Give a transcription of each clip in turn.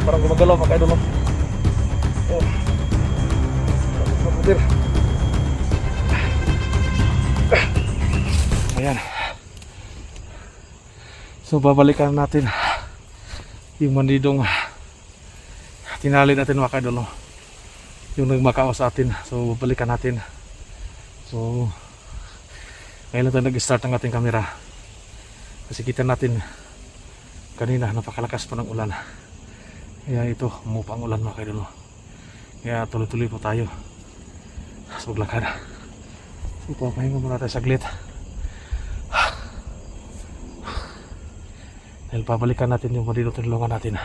parang gumagalaw mga idol. Oh. Mabutir. Ayan. So babalikan natin yung mandidong tinali natin mga idol, yung nagmakao sa atin. So babalikan natin. So ngayon lang tayo nag-start ang ating camera kasi kita natin kanina napakalakas pa ng ulan. Kaya ito umupa ang ulan mga idol. Kaya tuloy-tuloy po tayo sa paglakad. So papahinga muna tayo saglit dahil pabalikan natin yung mandidong tinulungan natin.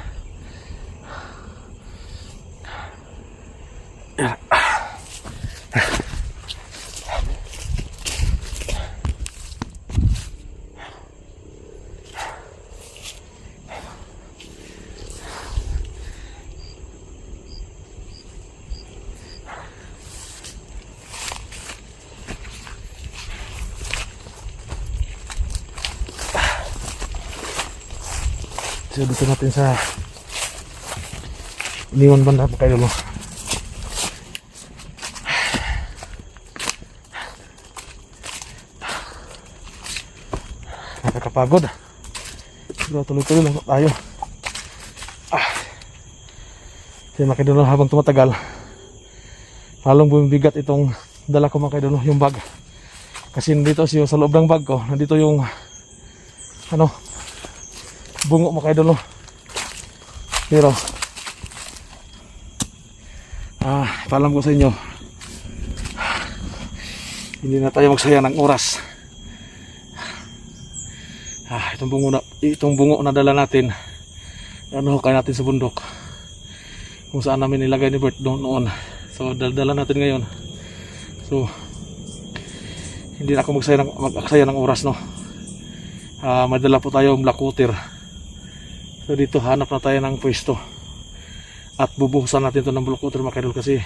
So dito natin sa Iniwan banda pa kayo dulu. Nakakapagod. Pero tuloy-tuloy lang tayo. Kasi mga kaidolo, habang tumatagal lalong bumibigat itong dala ko mga kaidolo, yung bag. Kasi nandito siya sa loob ng bag ko, nandito yung bungo mga kaidolo. Pero paalam ko sa inyo, hindi na tayo magsayang ng oras. Itong bungo na dala natin, kaya natin sa bundok kung saan namin nilagay ni Bert noon. So dala natin ngayon. So hindi na ako magsaya ng oras, no. May dala po tayong black water. So dito hanap na tayo ng pwesto at bubuhusan natin ito ng black water mga kaidol, kasi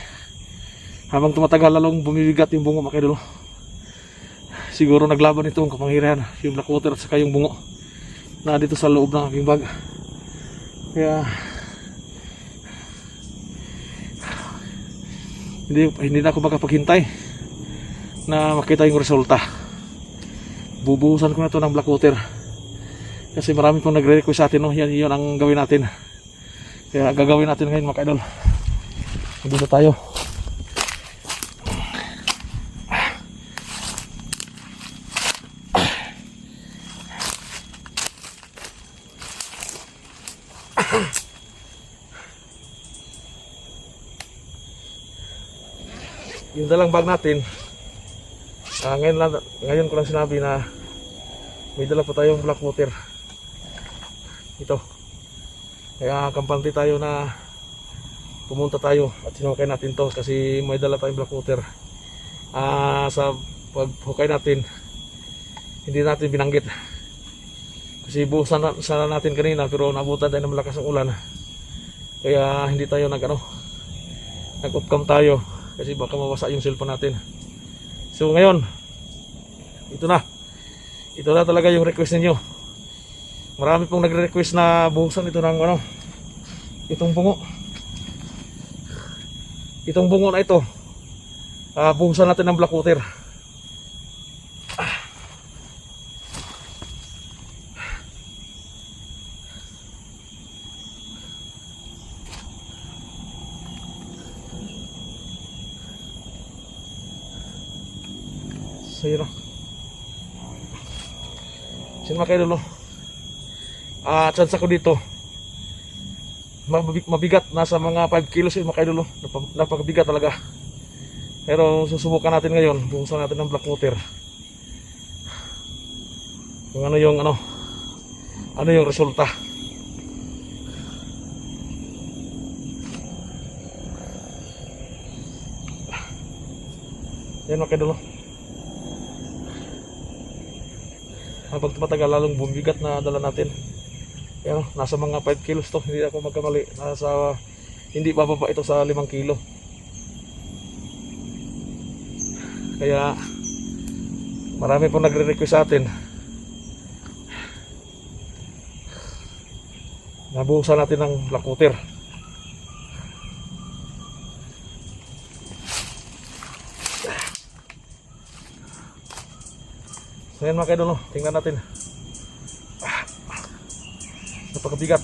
habang tumatagal lalong bumibigat yung bungo mga kaidol. Siguro naglaban itong kapangyarihan, yung black water at saka yung bungo na dito sa loob ng aking bag. Kaya hindi na ako makapaghintay na makita yung resulta. Bubuhusan ko na ito ng black water kasi marami pong nagre-request sa atin, no? Yan ang gawin natin. Kaya gagawin natin ngayon mga kaidol. Dito tayo. Yung dalang bag natin, ngayon ko lang sinabi na may dala pa tayong black water ito. Kaya kampante tayo na pumunta tayo at sinukay natin to kasi may dala tayong black water. Sa paghukay natin, hindi natin binanggit kasi buhusan sana natin kanina, pero nabutan tayo ng malakas ang ulan. Kaya hindi tayo nag-off-cam tayo kasi baka mawasa yung cellphone natin. So ngayon, ito na talaga yung request ninyo. Marami pong nagre-request na buhusan ito ng itong bungo. Itong bungo na ito, buhusan natin ng black water. So yun o. Sino mga kaidolo, chance ako dito mabigat, nasa mga 5 kilos yun mga kaidolo. Napakabigat talaga, pero susubukan natin ngayon. Buhusan natin ng black water kung ano yung resulta. Yan mga kaidolo, habang tumatagal lalong bumibigat na dala natin. Kaya nasa mga 5 kilos to, hindi ako magkamali. Hindi bababa ito sa 5 kilo. Kaya marami pong nagre-request sa atin. Nabuhusan natin ng black water. So yan mga kaidol, no? Tingnan natin. Napakabigat.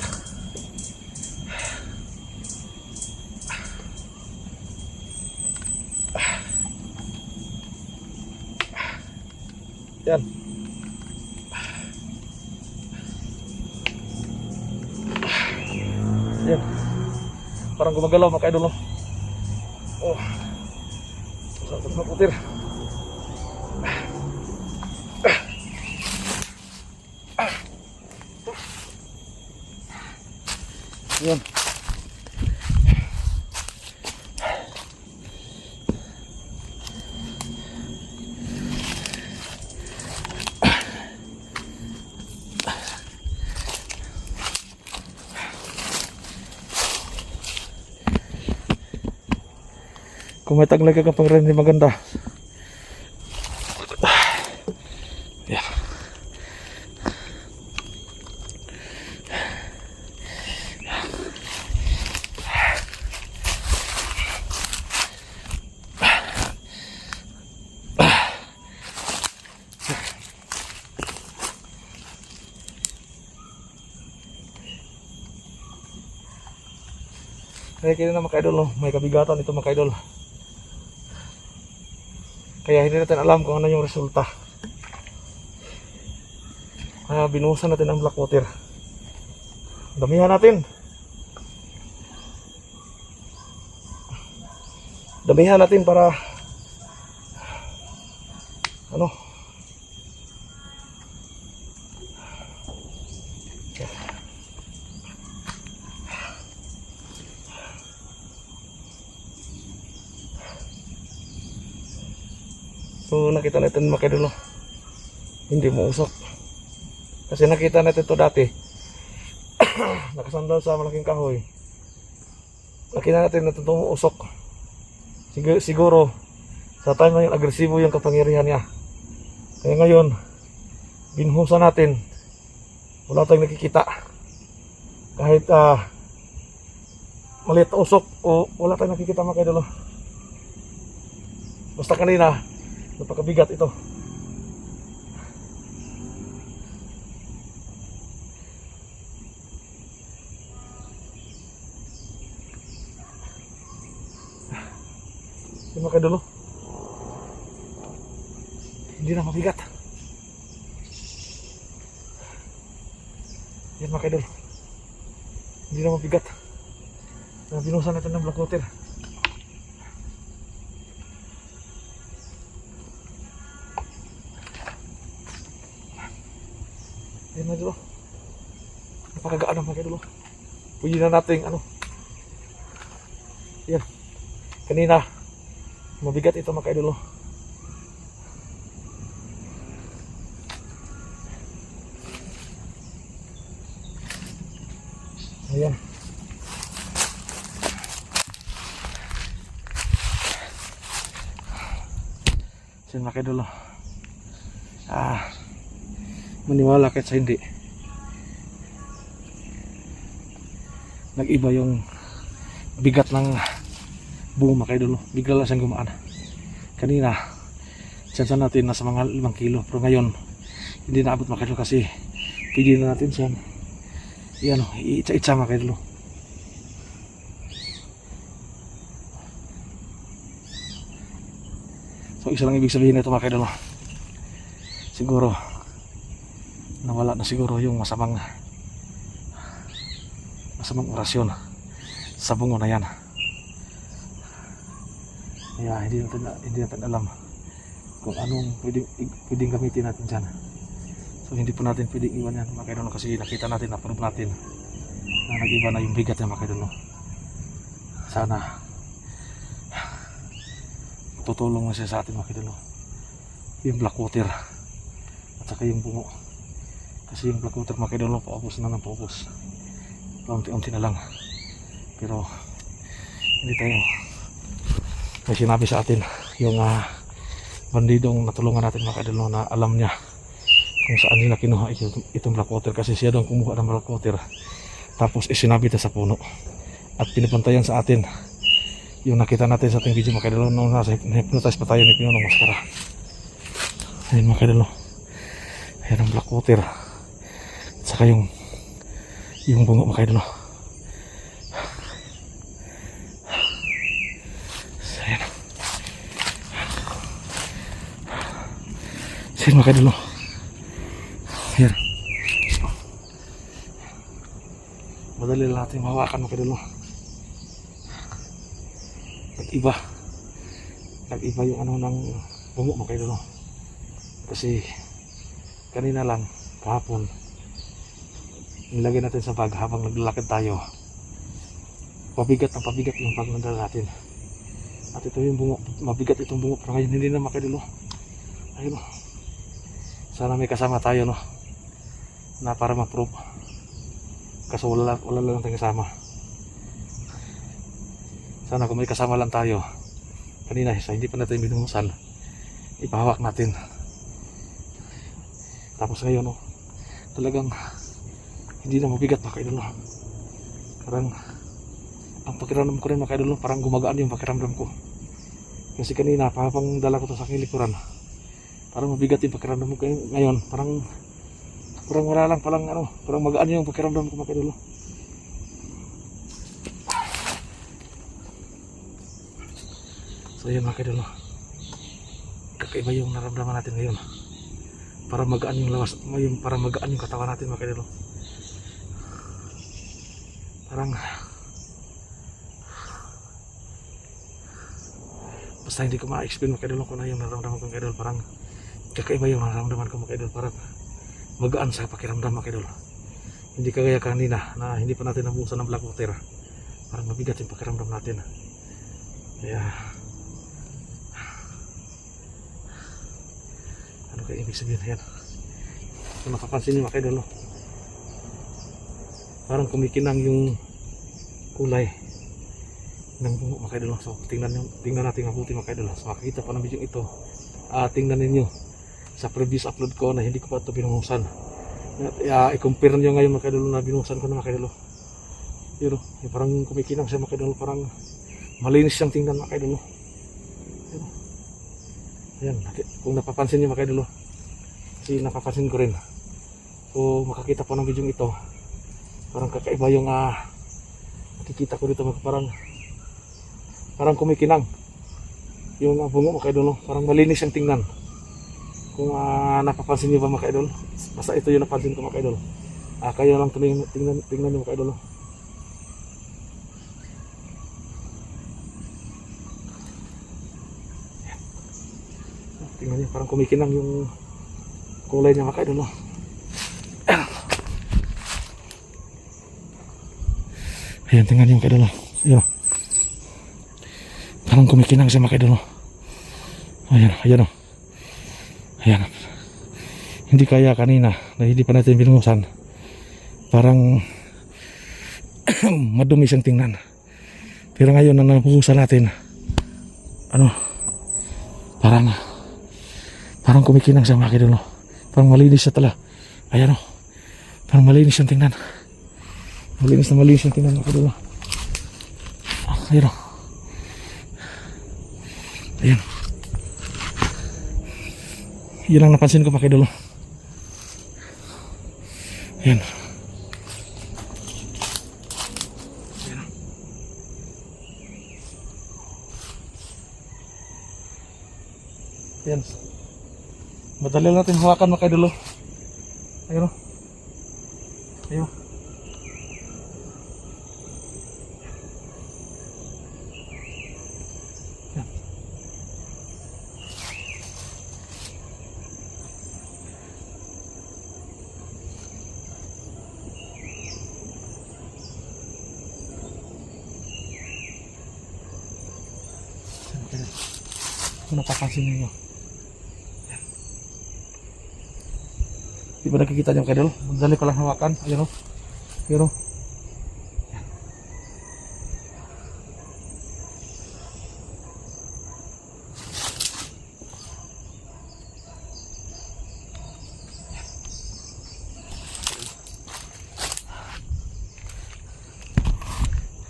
Yan. Yan. Parang gumagalaw mga kaidol, no? Oh. Sakit na putir. Yan. Kung may taglay ka pang rin, maganda. Yan. Kaya kaya na mga kaidol, no? May kabigatan ito mga kaidol. Kaya hindi natin alam kung ano yung resulta. Kaya binuhusan natin ang black water. Damihan natin. Damihan natin para ano? So nakita natin mga kaidol, hindi mo usok. Kasi nakita natin ito dati. Nakasandal sa malaking kahoy. Nakita natin na ito usok. Siguro sa time na yun, agresibo yung kapangyarihan niya. Kaya ngayon, binuhusan natin. Wala tayong nakikita. Kahit maliit na usok o wala tayong nakikita mga kaidol. Basta kanina, napakabigat ito. Yan mga kaidol, hindi na mabigat. Yan mga kaidol, hindi na mabigat. Binuhusan natin ng black water. Yan mga kaidol, napakagaan ng mga kaidol. Pwede na natin yan, kanina mabigat ito mga kaidol. Ayan. So mga kaidol, maniwala kahit sa hindi, nag-iba yung bigat ng bunga mga kaidol. Bigla lang siyang gumaan. Kanina siyansa natin nasa mga 5 kilo, pero ngayon hindi naabot mga kaidol kasi pwede na natin siyang i-itsa mga kaidol. So isa lang ibig sabihin nito mga kaidol, siguro nawala na siguro yung masamang orasyon sa bungo na yan. Kaya hindi natin alam kung anong pwedeng gamitin natin dyan. So hindi po natin pwedeng iwan yan mga kaidol, kasi nakita natin, na-prove natin na nag-iba na yung bigat yan mga kaidol. Sana tutulong na siya sa atin mga kaidol, yung black water at saka yung bungo. Kasi yung black water mga kaidol, paubos na ng paubos, paunti-unti na lang. Pero hindi tayo, may sinabi sa atin yung bandidong natulungan natin mga kaidol, na alam niya kung saan nila kinuha itong black water, kasi siya doon kumuha ng black water tapos isinabit sa puno at pinipantayan sa atin yung nakita natin sa ating video mga kaidol, nung nasa hypnotize pa tayo ni Pinonong Maskara. Ayun mga kaidol, Ayan ang black water. At saka yung bungo mga idol. Ayan. Ayan mga idol. Ayan. Madali lang natin mahawakan mga idol. Nag-iba yung ano ng bungo mga idol. Kasi kanina lang kahapon nilagay natin sa bag habang naglalakad tayo. Pabigat yung bag na dala natin. At ito yung bungo, mabigat itong bungo, pero ngayon hindi na makidolo. Ayun, sana may kasama tayo no, na para ma-prove. Kaso wala lang tayong kasama. Sana kung may kasama lang tayo kanina, hindi pa natin binuhusan, ipahawak natin. Tapos ngayon no, talagang hindi na mabigat mga idol. Parang ang pakiramdam ko rin mga idol, parang gumagaan yung pakiramdam ko. Kasi kanina habang dala ko to sa aking likuran, parang mabigat yung pakiramdam ko. Ngayon parang wala lang, parang magaan yung pakiramdam ko mga idol. So yun mga idol, kakaiba yung naramdaman natin ngayon. Para magaan yung lawas, para magaan yung katawan natin mga idol. Parang basta hindi ko ma-explain mga idol kung ano yung nararamdaman ko mga idol. Parang kakaiba yung nararamdaman ko mga idol. Parang magaan sa pakiramdam mga idol. Hindi kagaya kanina na hindi pa natin nabuhusan ng black water. Parang mabigat yung pakiramdam natin. Kaya ano kaya ibig sabihin yan? Kung napapansin niyo mga idol, parang kumikinang yung kulay ng bungo mga idol. So tingnan natin mabuti mga idol. So makikita pa ng video ito, tingnan ninyo sa previous upload ko na hindi ko pa ito binuhusan. I-compare nyo ngayon mga idol na binuhusan ko na mga idol. Yun, parang kumikinang siya mga idol. Parang malinis siyang tingnan mga idol. Ayan, kung napapansin nyo mga idol, kasi napapansin ko rin. So makakita po ng video ito, parang kakaiba yung nakikita ko dito, parang kumikinang yung bungo mga idol, parang malinis ang tingnan. Kung napapansin nyo ba mga idol, basta ito yung napansin ko mga idol. Kayo lang tingnan nyo mga idol. Tingnan nyo, parang kumikinang yung kulay niya mga idol. Ayan, tingnan nyo mga idol. Ayan, parang kumikinang siya mga idol. Ayan. Hindi kaya kanina na hindi pa natin binuhusan, parang madumi siyang tingnan. Pero ngayon na nabuhusan natin, parang kumikinang siya mga idol. Parang malinis siya tala. Ayan, parang malinis siyang tingnan. Malinis siyang tingnan mga idol. Ayan. Yun ang napansin ko mga idol. Ayan. Ayan. Madali natin hawakan mga idol. Ayun. Ayun. Kung napapansin ninyo, di ba nakikita nyo kayo? Madali ko lang hawakan. Ayun o. Pero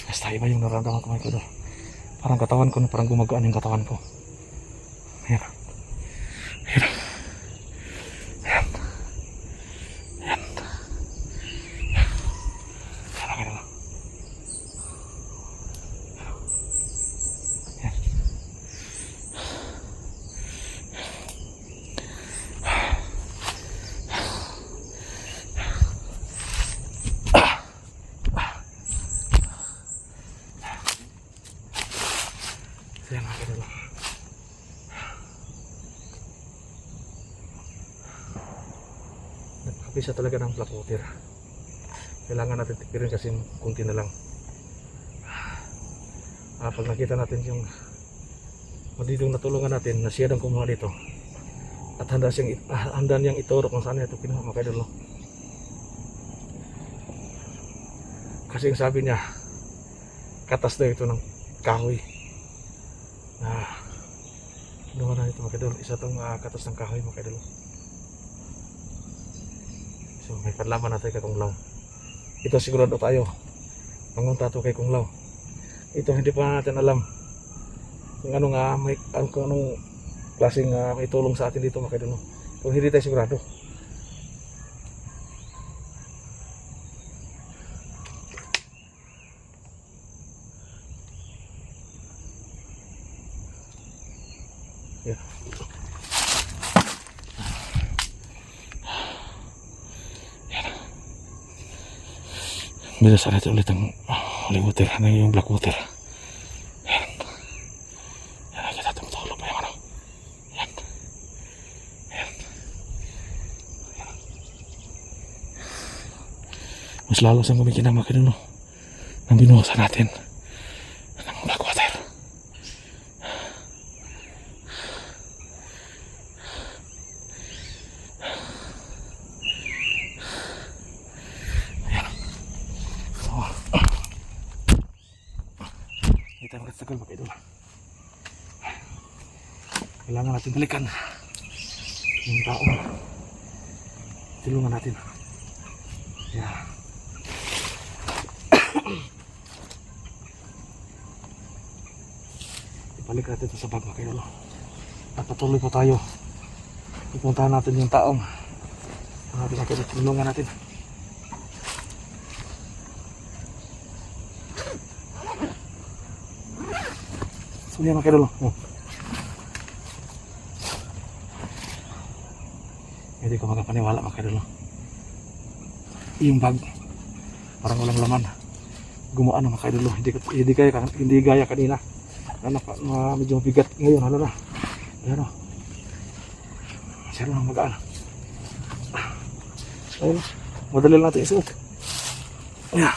basta iba yung nararamdaman ko mga idol. Parang katawan ko, parang gumagaan yung katawan ko. Ayan. Ayan mga kadol. Napakabisa talaga ng black water. Kailangan natin tipirin kasi kunti na lang. Pag nakita natin yung madidong natulungan natin na siya ang kumuha dito at handa niyang ituro kung saan ito kinuha mga kadol. Kasi yung sabi niya katas daw ito ng kahoy. Kinuha na ito mga kadol. Isa itong katas ng kahoy mga kadol. So may panlaman natin kay Kung Lao. Ito sigurado tayo mangunta ito kay Kung Lao. Ito hindi pa natin alam kung ano nga kung anong klaseng may tulong sa atin dito mga kadol. Kung hindi tayo sigurado. Yeah. Bisa sana ito ulit ang holy water, yung black water. Yan. Yan, kita tumutulog pa yung ano. Yan. Yan. Yan. Mas lalo siyang gumikinang mga kadol nang binuhusan natin ng black water. Kita magkatagal mga idol. Kailangan natin balikan yung taong tulungan natin. Yeah. Ibalik natin ito sa bag mga idol. At patuloy po tayo. Pupuntahan natin yung taong tulungan natin. So yan mga kadol. Hindi ko makapaniwala mga kadol. Yung bag parang walang laman. Gumaan na mga kadol. Hindi gaya kanina. Medyo bigat ngayon. Hala na. Ayan o. Masyado na magaan. Ayun o. Madali natin isuot. Ayan.